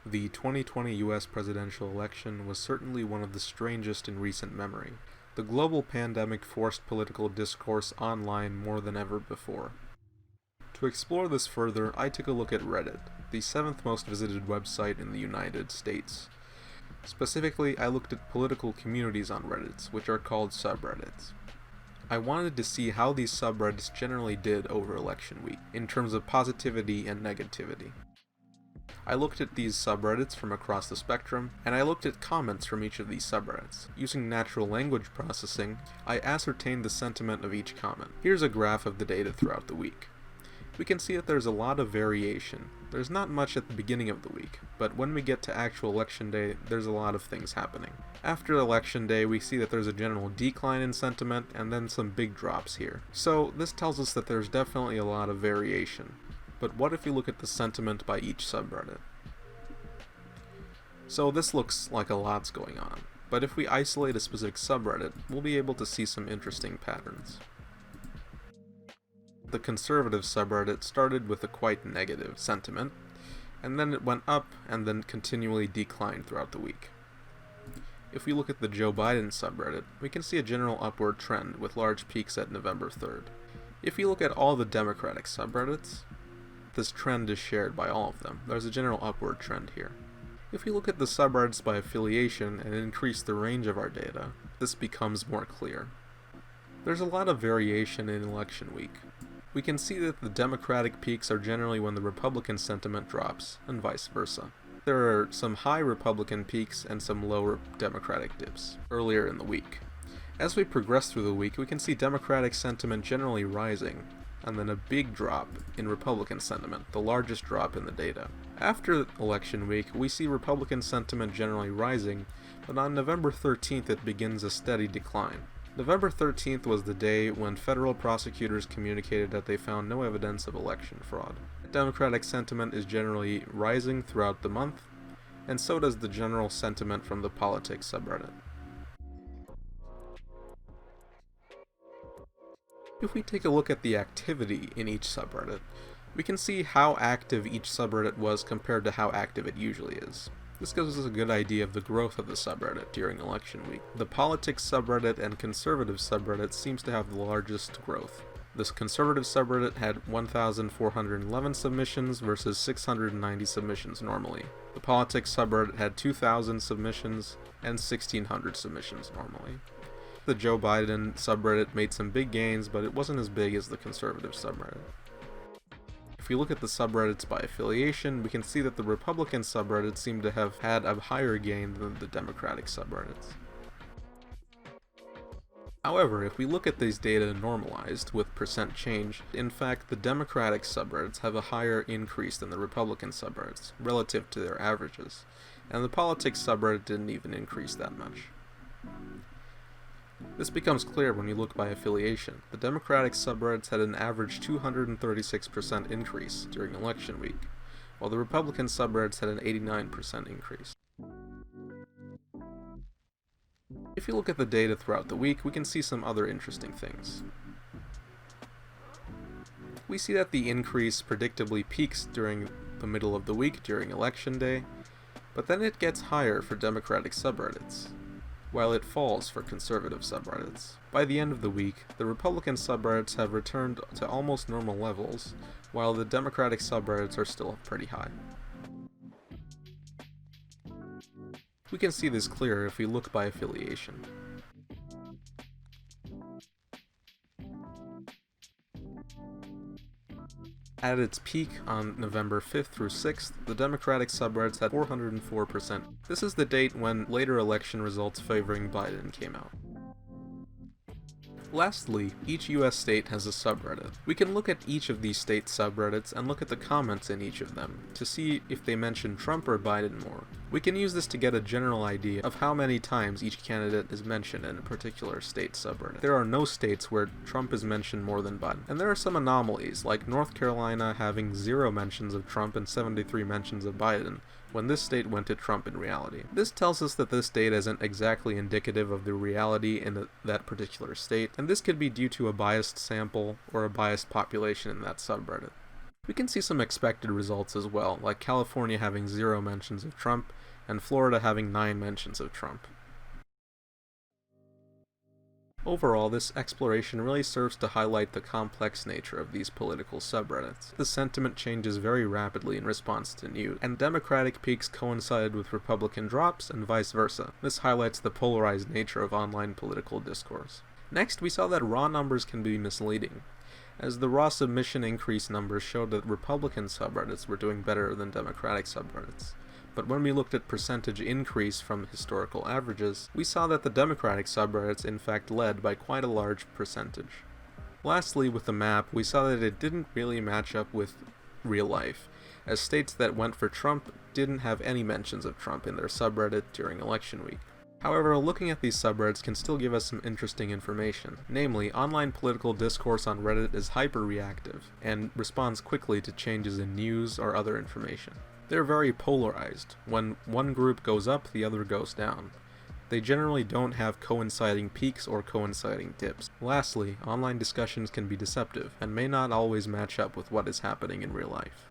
The 2020 US presidential election was certainly one of the strangest in recent memory. The global pandemic forced political discourse online more than ever before. To explore this further, I took a look at Reddit, the 7th most visited website in the United States. Specifically, I looked at political communities on Reddit, which are called subreddits. I wanted to see how these subreddits generally did over election week, in terms of positivity and negativity. I looked at these subreddits from across the spectrum, and I looked at comments from each of these subreddits. Using natural language processing, I ascertained the sentiment of each comment. Here's a graph of the data throughout the week. We can see that there's a lot of variation. There's not much at the beginning of the week, but when we get to actual election day, there's a lot of things happening. After election day, we see that there's a general decline in sentiment, and then some big drops here. So this tells us that there's definitely a lot of variation. But what if you look at the sentiment by each subreddit? So this looks like a lot's going on, but if we isolate a specific subreddit, we'll be able to see some interesting patterns. The conservative subreddit started with a quite negative sentiment, and then it went up and then continually declined throughout the week. If we look at the Joe Biden subreddit, we can see a general upward trend with large peaks at November 3rd. If you look at all the Democratic subreddits, this trend is shared by all of them. There's a general upward trend here. If we look at the subreddits by affiliation and increase the range of our data, this becomes more clear. There's a lot of variation in election week. We can see that the Democratic peaks are generally when the Republican sentiment drops, and vice versa. There are some high Republican peaks and some lower Democratic dips earlier in the week. As we progress through the week, we can see Democratic sentiment generally rising, and then a big drop in Republican sentiment, the largest drop in the data. After election week, we see Republican sentiment generally rising, but on November 13th it begins a steady decline. November 13th was the day when federal prosecutors communicated that they found no evidence of election fraud. Democratic sentiment is generally rising throughout the month, and so does the general sentiment from the politics subreddit. If we take a look at the activity in each subreddit, we can see how active each subreddit was compared to how active it usually is. This gives us a good idea of the growth of the subreddit during election week. The politics subreddit and conservative subreddit seems to have the largest growth. This conservative subreddit had 1,411 submissions versus 690 submissions normally. The politics subreddit had 2,000 submissions and 1,600 submissions normally. The Joe Biden subreddit made some big gains, but it wasn't as big as the conservative subreddit. If we look at the subreddits by affiliation, we can see that the Republican subreddits seem to have had a higher gain than the Democratic subreddits. However, if we look at these data normalized with percent change, in fact the Democratic subreddits have a higher increase than the Republican subreddits, relative to their averages, and the politics subreddit didn't even increase that much. This becomes clear when we look by affiliation. The Democratic subreddits had an average 236% increase during election week, while the Republican subreddits had an 89% increase. If you look at the data throughout the week, we can see some other interesting things. We see that the increase predictably peaks during the middle of the week during election day, but then it gets higher for Democratic subreddits, while it falls for conservative subreddits. By the end of the week, the Republican subreddits have returned to almost normal levels, while the Democratic subreddits are still pretty high. We can see this clearer if we look by affiliation. At its peak on November 5th through 6th, the Democratic subreddits had 404%. This is the date when later election results favoring Biden came out. Lastly, each US state has a subreddit. We can look at each of these state subreddits and look at the comments in each of them to see if they mention Trump or Biden more. We can use this to get a general idea of how many times each candidate is mentioned in a particular state subreddit. There are no states where Trump is mentioned more than Biden, and there are some anomalies, like North Carolina having 0 mentions of Trump and 73 mentions of Biden, when this state went to Trump in reality. This tells us that this data isn't exactly indicative of the reality in that particular state, and this could be due to a biased sample or a biased population in that subreddit. We can see some expected results as well, like California having 0 mentions of Trump, and Florida having 9 mentions of Trump. Overall, this exploration really serves to highlight the complex nature of these political subreddits. The sentiment changes very rapidly in response to news, and Democratic peaks coincided with Republican drops and vice versa. This highlights the polarized nature of online political discourse. Next, we saw that raw numbers can be misleading, as the raw submission increase numbers showed that Republican subreddits were doing better than Democratic subreddits. But when we looked at percentage increase from historical averages, we saw that the Democratic subreddits in fact led by quite a large percentage. Lastly, with the map, we saw that it didn't really match up with real life, as states that went for Trump didn't have any mentions of Trump in their subreddit during election week. However, looking at these subreddits can still give us some interesting information. Namely, online political discourse on Reddit is hyper-reactive, and responds quickly to changes in news or other information. They're very polarized. When one group goes up, the other goes down. They generally don't have coinciding peaks or coinciding dips. Lastly, online discussions can be deceptive, and may not always match up with what is happening in real life.